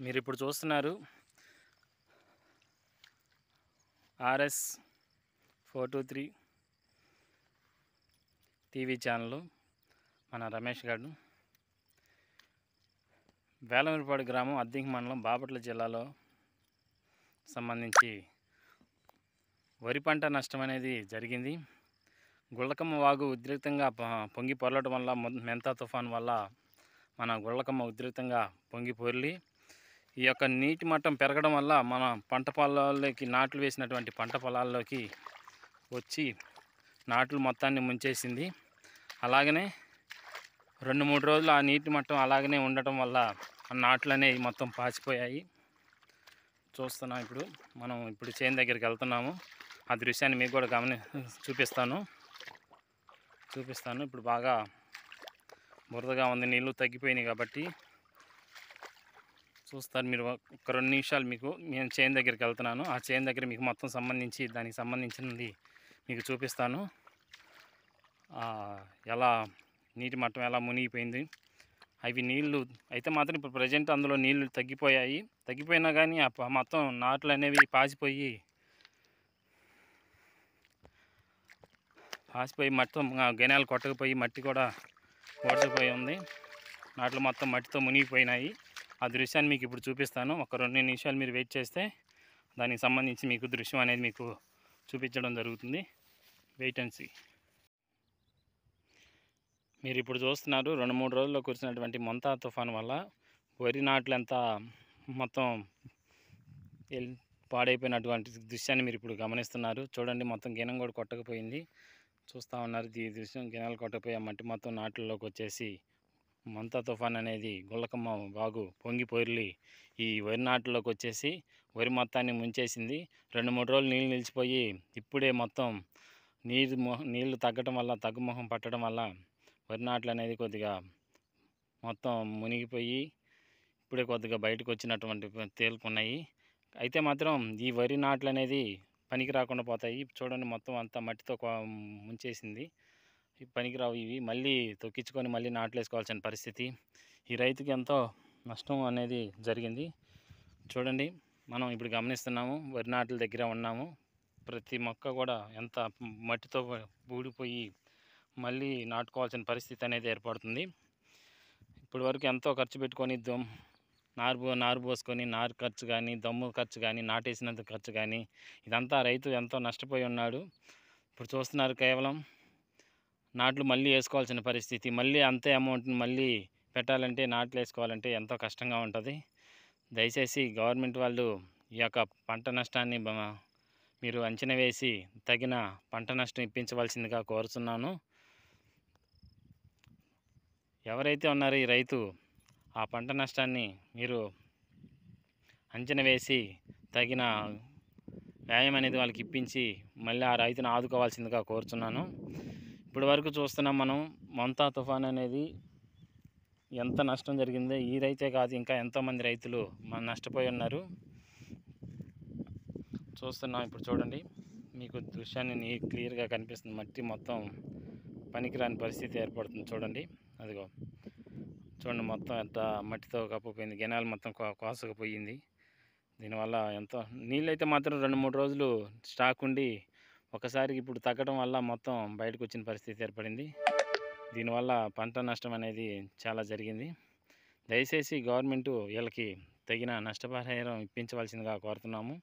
మీరు ఇప్పుడు చూస్తున్నారు RS 423 టీవీ ఛానల్. మన రమేష్ గారు వేలమూరిపాడు గ్రామం అద్దింకి మండలం బాపట్ల జిల్లాలో సంబంధించి వరి పంట నష్టం అనేది జరిగింది. గుళ్ళకమ్మ వాగు ఉధృతంగా పొంగి పొరలడం వల్ల, మెంతా తుఫాన్ వల్ల మన గుళ్ళకమ్మ ఉధృతంగా పొంగి పొర్లి ఈ యొక్క నీటి మట్టం పెరగడం వల్ల మన పంట పొలాల్లోకి, నాట్లు వేసినటువంటి పంట పొలాల్లోకి వచ్చి నాట్లు మొత్తాన్ని ముంచేసింది. అలాగనే 2-3 రోజులు ఆ నీటి మట్టం అలాగనే ఉండటం వల్ల ఆ నాట్లు అనేవి మొత్తం పాచిపోయాయి. చూస్తున్నాం. మనం చేను దగ్గరికి వెళ్తున్నాము. ఆ దృశ్యాన్ని మీకు కూడా చూపిస్తాను. ఇప్పుడు బాగా బురదగా ఉంది, నీళ్ళు తగ్గిపోయినాయి కాబట్టి చూస్తారు మీరు. ఒక 2 నిమిషాలు నేను చేను దగ్గరికి వెళ్తున్నాను. ఆ చేను దగ్గర మీకు మొత్తం దానికి సంబంధించినది మీకు చూపిస్తాను. ఎలా నీటి మట్టం ఎలా మునిగిపోయింది. అవి నీళ్ళు అయితే మాత్రం ఇప్పుడు ప్రజెంట్ అందులో నీళ్లు తగ్గిపోయినా కానీ మొత్తం నాట్లు అనేవి పాసిపోయి మొత్తం గెనాలు కొట్టకపోయి మట్టి కూడా ఓడిపోయి ఉంది. నాట్లు మొత్తం మట్టితో మునిగిపోయినాయి. ఆ దృశ్యాన్ని మీకు ఇప్పుడు చూపిస్తాను. ఒక 2 నిమిషాలు మీరు వెయిట్ చేస్తే దానికి సంబంధించి మీకు దృశ్యం అనేది మీకు చూపించడం జరుగుతుంది. Wait and see. మీరు ఇప్పుడు చూస్తున్నారు 2-3 రోజుల్లో కురిసినటువంటి మొంతా తుఫాను వల్ల వరి నాట్లంతా మొత్తం పాడైపోయినటువంటి దృశ్యాన్ని మీరు ఇప్పుడు గమనిస్తున్నారు. చూడండి, మొత్తం గినం కూడా కొట్టకపోయింది. చూస్తూ ఉన్నారు. ఈ దృశ్యం గినాలు కొట్టకపోయి మట్టి మొత్తం నాట్లలోకి వచ్చేసి మొంతా తుఫాన్ అనేది గుళ్ళకమ్మ వాగు పొంగి పొర్లి ఈ వరి నాట్లలోకి వచ్చేసి వరి మొత్తాన్ని ముంచేసింది. 2-3 రోజులు నీళ్ళు నిలిచిపోయి ఇప్పుడే మొత్తం నీళ్లు తగ్గటం వల్ల, తగ్గుముఖం పట్టడం వల్ల వరి నాట్లు అనేది కొద్దిగా మొత్తం మునిగిపోయి ఇప్పుడే కొద్దిగా బయటకు వచ్చినటువంటి తేలుకున్నాయి. అయితే మాత్రం ఈ వరి నాట్లు అనేది పనికి రాకుండా పోతాయి. చూడండి, మొత్తం అంతా మట్టితో ముంచేసింది. పనికిరావు. ఇవి మళ్ళీ తొక్కించుకొని మళ్ళీ నాట్లు వేసుకోవాల్సిన పరిస్థితి. ఈ రైతుకి ఎంతో నష్టం అనేది జరిగింది. చూడండి, మనం ఇప్పుడు గమనిస్తున్నాము. వరి నాట్ల దగ్గర ఉన్నాము. ప్రతి మొక్క కూడా ఎంత మట్టితో ఊడిపోయి మళ్ళీ నాటుకోవాల్సిన పరిస్థితి అనేది ఏర్పడుతుంది. ఇప్పటి వరకు ఎంతో ఖర్చు పెట్టుకొని నారు పోసుకొని నారు ఖర్చు కానీ, దమ్ము ఖర్చు కానీ, నాటేసినంత ఖర్చు కానీ ఇదంతా రైతు ఎంతో నష్టపోయి ఉన్నాడు. ఇప్పుడు చూస్తున్నారు, కేవలం నాట్లు మళ్ళీ వేసుకోవాల్సిన పరిస్థితి. మళ్ళీ అంతే అమౌంట్ని మళ్ళీ పెట్టాలంటే, నాట్లు వేసుకోవాలంటే ఎంతో కష్టంగా ఉంటుంది. దయచేసి గవర్నమెంట్ వాళ్ళు ఈ యొక్క పంట నష్టాన్ని మీరు అంచనా వేసి తగిన పంట నష్టం ఇప్పించవలసిందిగా కోరుతున్నాను. ఎవరైతే ఉన్నారో ఈ రైతు, ఆ పంట నష్టాన్ని మీరు అంచనా వేసి తగిన వ్యాయామం అనేది వాళ్ళకి ఇప్పించి మళ్ళీ ఆ రైతును ఆదుకోవాల్సిందిగా కోరుతున్నాను. ఇప్పటి వరకు చూస్తున్నాం మనం, మొంతా తుఫాన్ అనేది ఎంత నష్టం జరిగిందో ఈ రైతే కాదు, ఇంకా ఎంతోమంది రైతులు నష్టపోయి ఉన్నారు. చూస్తున్నాం. ఇప్పుడు చూడండి, మీకు దృశ్యాన్ని క్లియర్గా కనిపిస్తుంది. మట్టి మొత్తం పనికిరాని పరిస్థితి ఏర్పడుతుంది. చూడండి, అదిగో చూడండి, మొత్తం ఎంత మట్టితో కప్పుపోయింది. గెనాలు మొత్తం కోసకపోయింది. దీనివల్ల ఎంతో నీళ్ళైతే మాత్రం 2-3 రోజులు స్టాక్ ఉండి ఒకసారికి ఇప్పుడు తగ్గడం వల్ల మొత్తం బయటకు వచ్చిన పరిస్థితి ఏర్పడింది. దీనివల్ల పంట నష్టం అనేది చాలా జరిగింది. దయచేసి గవర్నమెంటు వీళ్ళకి తగిన నష్టపరిహారం ఇప్పించవలసిందిగా కోరుతున్నాము.